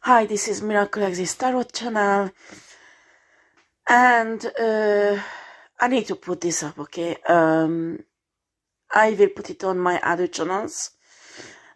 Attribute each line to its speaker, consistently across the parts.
Speaker 1: Hi, this is miraclexistetarot channel, and I need to put this up, okay? I will put it on my other channels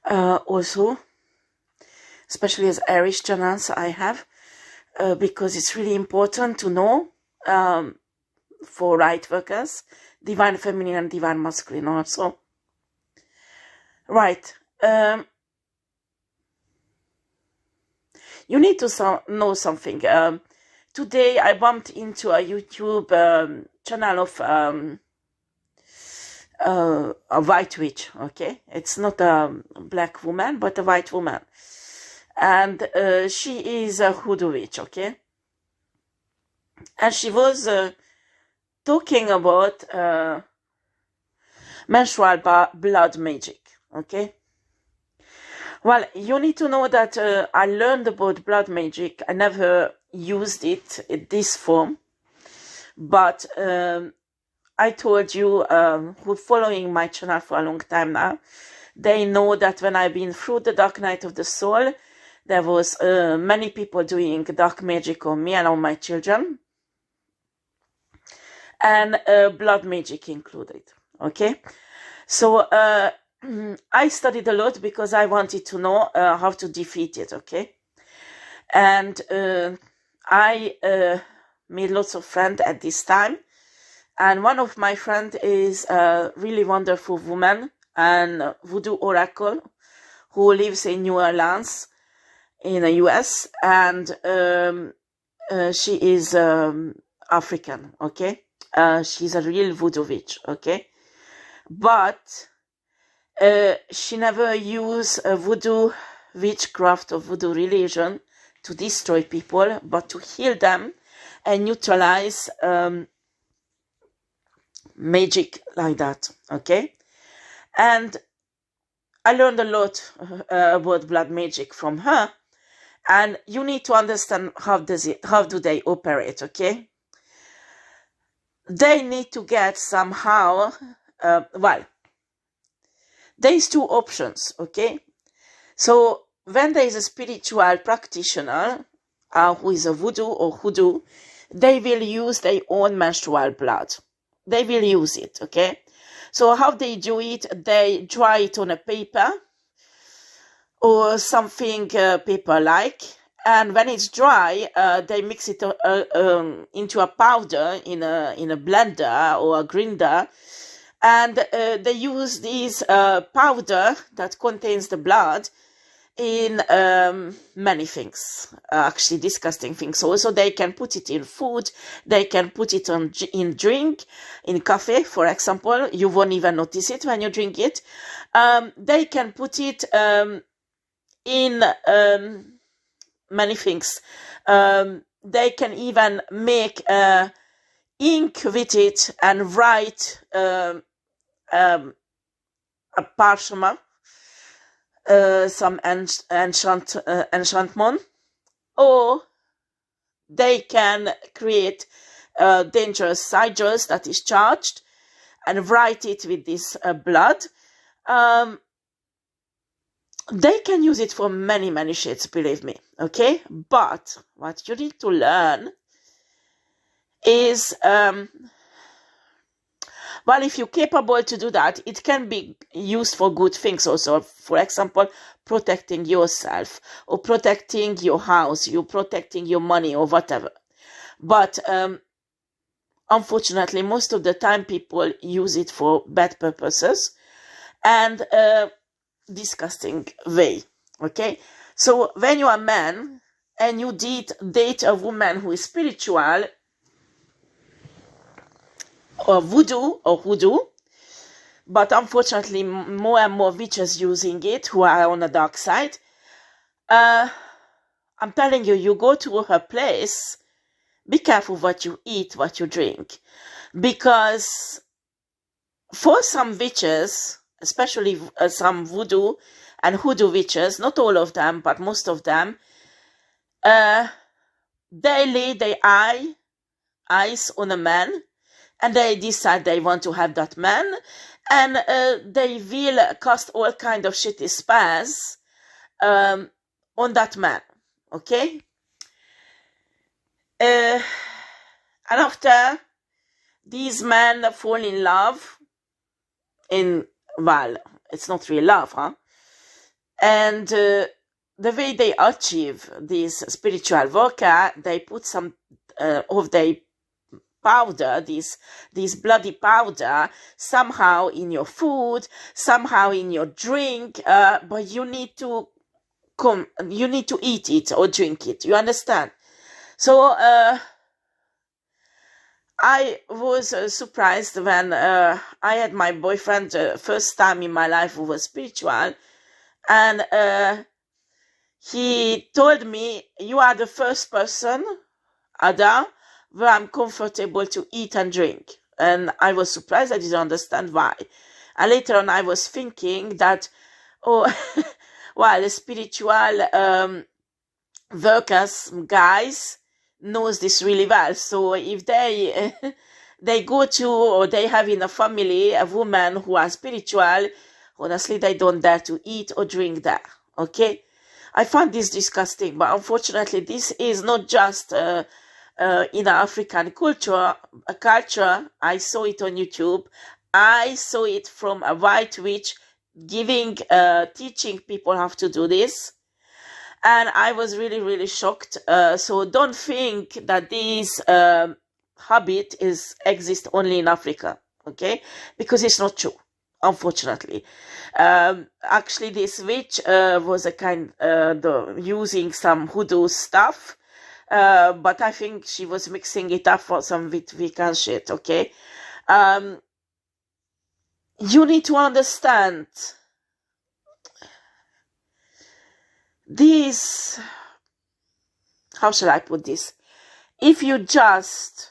Speaker 1: also, especially as Irish channels I have, because it's really important to know for light workers, divine feminine and divine masculine also. Right. You need to know something. Today I bumped into a YouTube channel of a white witch, okay? It's not a black woman, but a white woman. And she is a hoodoo witch, okay? And she was talking about menstrual blood magic, okay? Well, you need to know that I learned about blood magic. I never used it in this form, but I told you who following my channel for a long time now, they know that when I've been through the dark night of the soul, there was many people doing dark magic on me and on my children, and blood magic included, okay? So I studied a lot because I wanted to know how to defeat it, okay? And I made lots of friends at this time. And one of my friends is a really wonderful woman and voodoo oracle who lives in New Orleans in the US. And she is African, okay? She's a real voodoo witch, okay? But she never used voodoo witchcraft or voodoo religion to destroy people, but to heal them and neutralize magic like that, okay? And I learned a lot about blood magic from her, and you need to understand how do they operate, okay? They need to get somehow, well, there's two options, okay? So when there is a spiritual practitioner who is a voodoo or hoodoo, they will use their own menstrual blood. They will use it, okay? So how they do it, they dry it on a paper or something paper-like, and when it's dry, they mix it into a powder in a blender or a grinder, and they use this powder that contains the blood in many things, actually disgusting things. Also, they can put it in food, they can put it in drink, in coffee, for example. You won't even notice it when you drink it. They can put it in many things. They can even make ink with it and write a parchment, some enchantment, or they can create dangerous sigils that is charged and write it with this blood. They can use it for many shades, believe me, okay? But what you need to learn is, well, if you're capable to do that, it can be used for good things also. For example, protecting yourself or protecting your house, you protecting your money or whatever. But unfortunately, most of the time people use it for bad purposes and disgusting way, okay? So when you are a man and you date a woman who is spiritual or voodoo or hoodoo, but unfortunately more and more witches using it who are on the dark side, I'm telling you, you go to her place, be careful what you eat, what you drink, because for some witches, especially some voodoo and hoodoo witches, not all of them, but most of them, they lay their eyes on a man, and they decide they want to have that man, and they will cast all kind of shitty spells on that man, okay? And after these men fall in love, well, it's not real love, huh? And the way they achieve this spiritual worker, they put some of their powder, this bloody powder, somehow in your food, somehow in your drink, but you need to eat it or drink it. You understand? So I was surprised when I had my boyfriend first time in my life who was spiritual, and he told me, "You are the first person, Ada, where I'm comfortable to eat and drink." And I was surprised. I didn't understand why. And later on, I was thinking that, oh, well, the spiritual workers, guys, knows this really well. So if they they go to, or they have in a family a woman who are spiritual, honestly, they don't dare to eat or drink there. Okay, I found this disgusting, but unfortunately, this is not just in African culture. I saw it on YouTube. I saw it from a white witch giving, teaching people how to do this. And I was really, really shocked. So don't think that this habit exists only in Africa, okay? Because it's not true, unfortunately. Actually, this witch was a kind using some hoodoo stuff, but I think she was mixing it up for some Wiccan shit, okay? You need to understand this, how shall I put this? If you just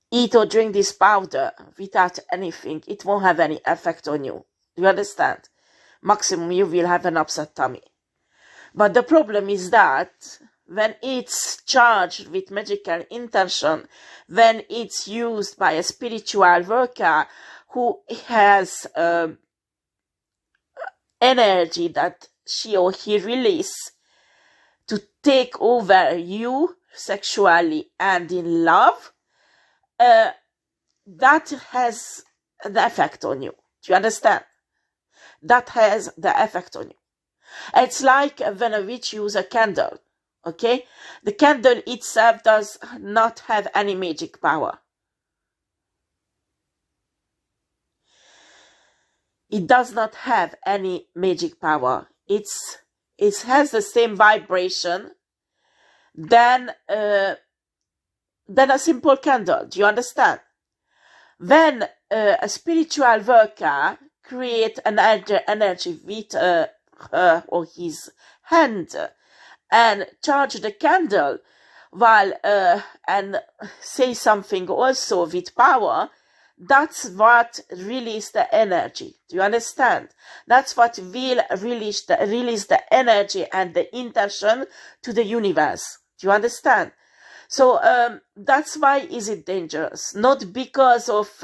Speaker 1: eat or drink this powder without anything, it won't have any effect on you. Do you understand? Maximum, you will have an upset tummy. But the problem is that when it's charged with magical intention, when it's used by a spiritual worker who has energy that she or he release to take over you sexually and in love, that has the effect on you. Do you understand? That has the effect on you. It's like when a witch uses a candle, okay? The candle itself does not have any magic power. It does not have any magic power. It has the same vibration than a simple candle. Do you understand? When a spiritual worker creates an energy with her or his hand and charge the candle while and say something also with power, that's what release the energy. Do you understand? That's what will release the energy and the intention to the universe. Do you understand? So that's why is it dangerous? Not because of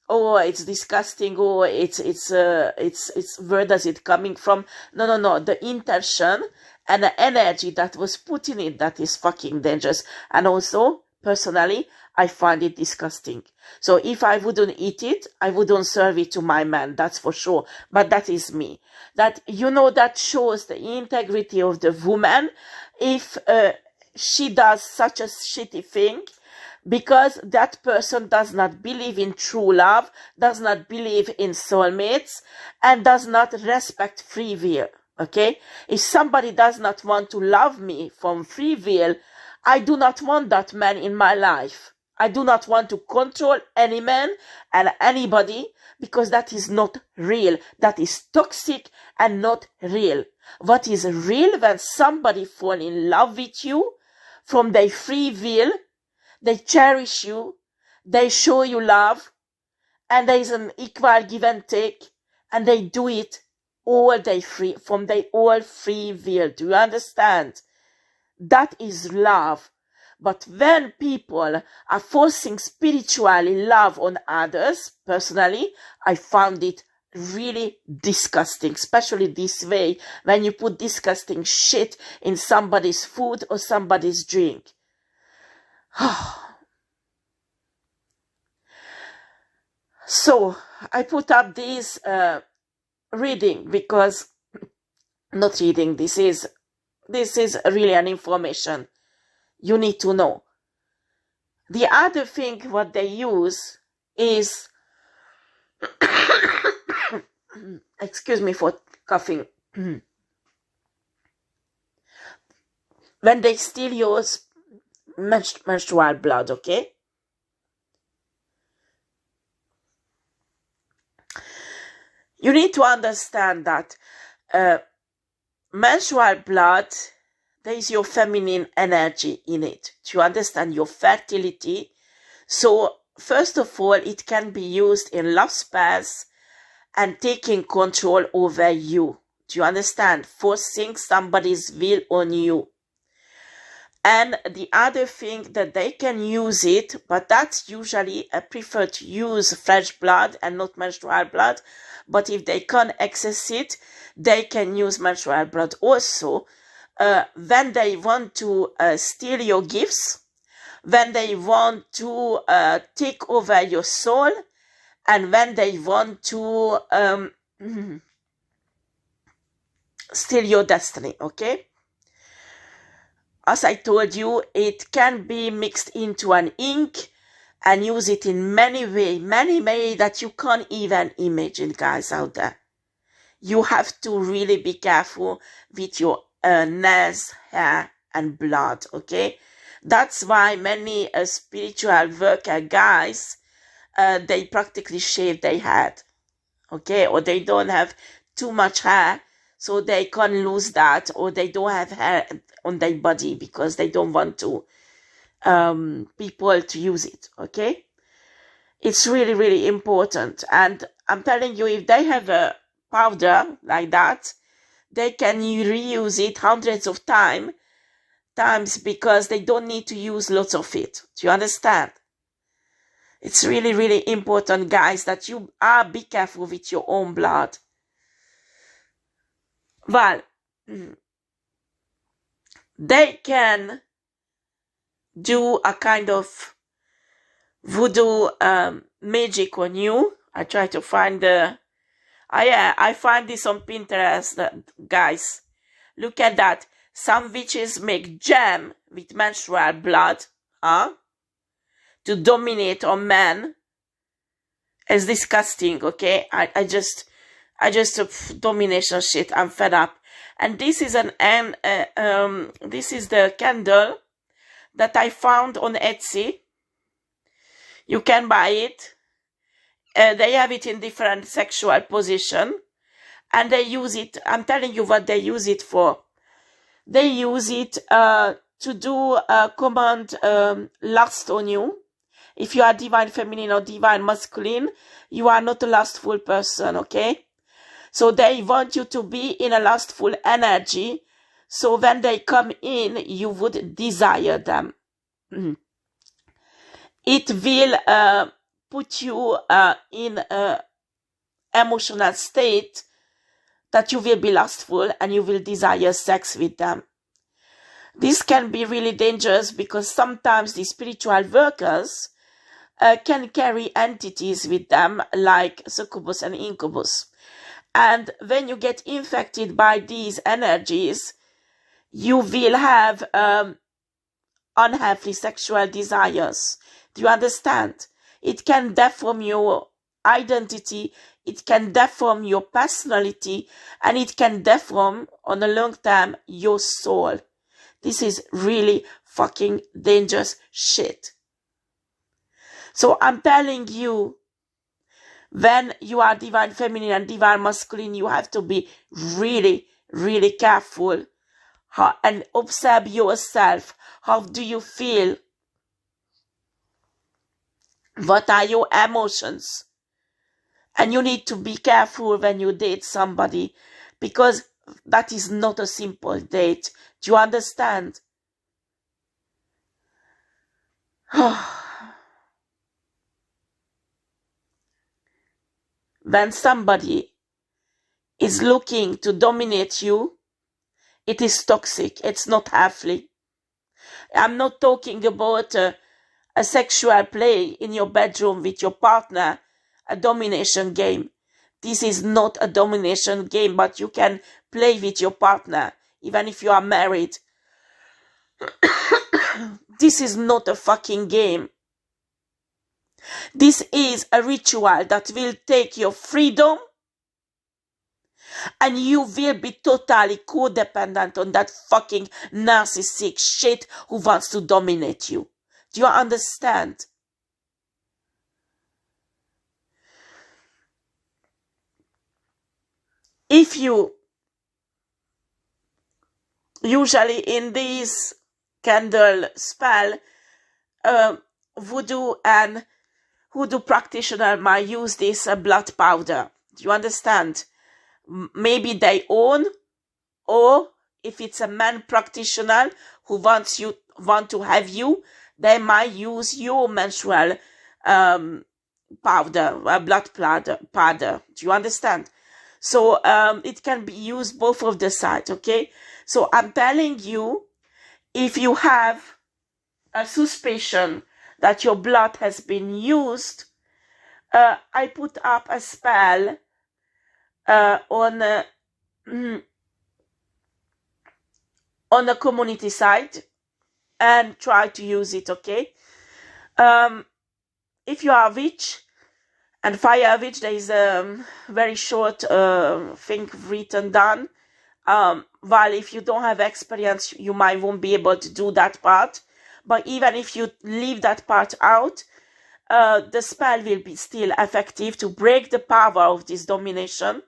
Speaker 1: oh, it's disgusting, or it's where does it coming from? No. The intention and the energy that was put in it, that is fucking dangerous. And also, personally, I find it disgusting. So if I wouldn't eat it, I wouldn't serve it to my man, that's for sure. But that is me. That, you know, that shows the integrity of the woman if she does such a shitty thing, because that person does not believe in true love, does not believe in soulmates, and does not respect free will, okay? If somebody does not want to love me from free will, I do not want that man in my life. I do not want to control any man and anybody, because that is not real. That is toxic and not real. What is real, when somebody falls in love with you from their free will, they cherish you, they show you love, and there is an equal give and take, and they do it from their all free will. Do you understand? That is love. But when people are forcing spiritually love on others, personally, I found it really disgusting, especially this way, when you put disgusting shit in somebody's food or somebody's drink. So I put up this reading because, not reading, this is really an information you need to know. The other thing what they use is excuse me for coughing. When they still use menstrual blood, okay? You need to understand that menstrual blood, there is your feminine energy in it. To understand your fertility. So, first of all, it can be used in love spells and taking control over you. Do you understand? Forcing somebody's will on you. And the other thing that they can use it, but that's usually I prefer to use fresh blood and not menstrual blood. But if they can't access it, they can use menstrual blood also. When they want to steal your gifts, when they want to take over your soul, and when they want to steal your destiny, okay? As I told you, it can be mixed into an ink and use it in many ways that you can't even imagine, guys, out there. You have to really be careful with your nails, hair, and blood, okay? That's why many spiritual worker guys, they practically shave their head, okay? Or they don't have too much hair, so they can't lose that, or they don't have hair on their body because they don't want to people to use it, okay? It's really, really important. And I'm telling you, if they have a powder like that, they can reuse it hundreds of times because they don't need to use lots of it. Do you understand? It's really, really important, guys, that you be careful with your own blood. Well, they can do a kind of voodoo magic on you. I try to find the... I find this on Pinterest, guys. Look at that. Some witches make jam with menstrual blood, to dominate on men. It's disgusting, okay? I just domination shit. I'm fed up. And this is this is the candle that I found on Etsy. You can buy it. They have it in different sexual position, and they use it. I'm telling you what they use it for. They use it to do command lust on you. If you are divine feminine or divine masculine, you are not a lustful person, okay? So they want you to be in a lustful energy, so when they come in, you would desire them. It will put you in an emotional state that you will be lustful and you will desire sex with them. This can be really dangerous because sometimes the spiritual workers can carry entities with them like succubus and incubus. And when you get infected by these energies, you will have unhealthy sexual desires. Do you understand? It can deform your identity, it can deform your personality, and it can deform, on a long term, your soul. This is really fucking dangerous shit. So I'm telling you, when you are divine feminine and divine masculine, you have to be really, really careful and observe yourself. How do you feel? What are your emotions? And you need to be careful when you date somebody, because that is not a simple date. Do you understand? when somebody is looking to dominate you, it is toxic. It's not healthy. I'm not talking about a sexual play in your bedroom with your partner, a domination game. This is not a domination game, but you can play with your partner, even if you are married. This is not a fucking game. This is a ritual that will take your freedom, and you will be totally codependent on that fucking narcissistic shit who wants to dominate you. Do you understand? If you usually in this candle spell, voodoo and hoodoo practitioner might use this blood powder. Do you understand? Maybe they own, or if it's a man practitioner who want to have you, they might use your menstrual powder, blood powder. Do you understand? So it can be used both of the sides, okay? So I'm telling you, if you have a suspicion that your blood has been used, I put up a spell on the community site and try to use it, okay? If you are a witch and fire witch, there is a very short thing written down. While if you don't have experience, you might won't be able to do that part. But even if you leave that part out, the spell will be still effective to break the power of this domination,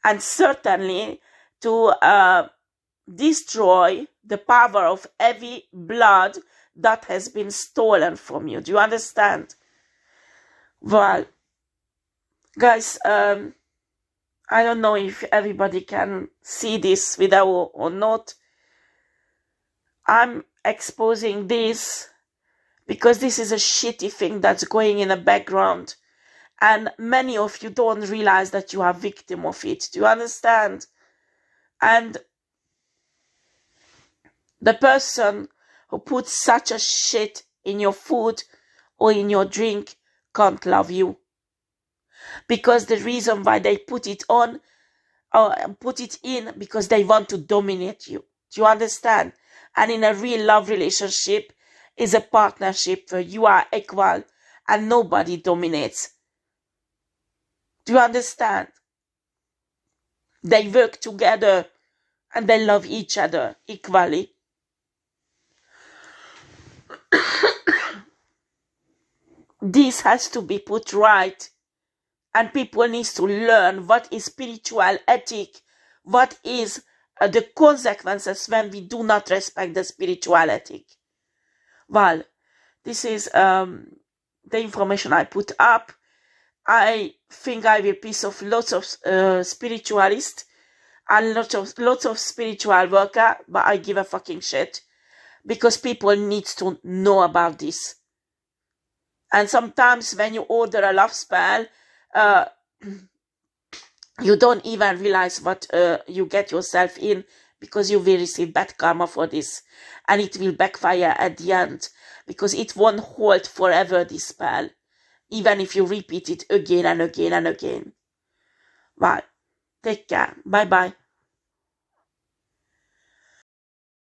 Speaker 1: and certainly to destroy the power of heavy blood that has been stolen from you. Do you understand? Well, guys, I don't know if everybody can see this video or not. I'm exposing this because this is a shitty thing that's going in the background, and many of you don't realize that you are a victim of it. Do you understand? And the person who puts such a shit in your food or in your drink can't love you, because the reason why they put it on or put it in, because they want to dominate you. Do you understand? And in a real love relationship is a partnership where you are equal and nobody dominates. Do you understand? They work together and they love each other equally. This has to be put right, and people need to learn what is spiritual ethic, what is the consequences when we do not respect the spiritual ethic. Well, this is the information I put up. I think I will piss off lots of spiritualists and lots of spiritual worker, but I give a fucking shit, because people need to know about this. And sometimes when you order a love spell, you don't even realize what you get yourself in, because you will receive bad karma for this, and it will backfire at the end, because it won't hold forever, this spell, even if you repeat it again and again and again. Well, take care. Bye bye.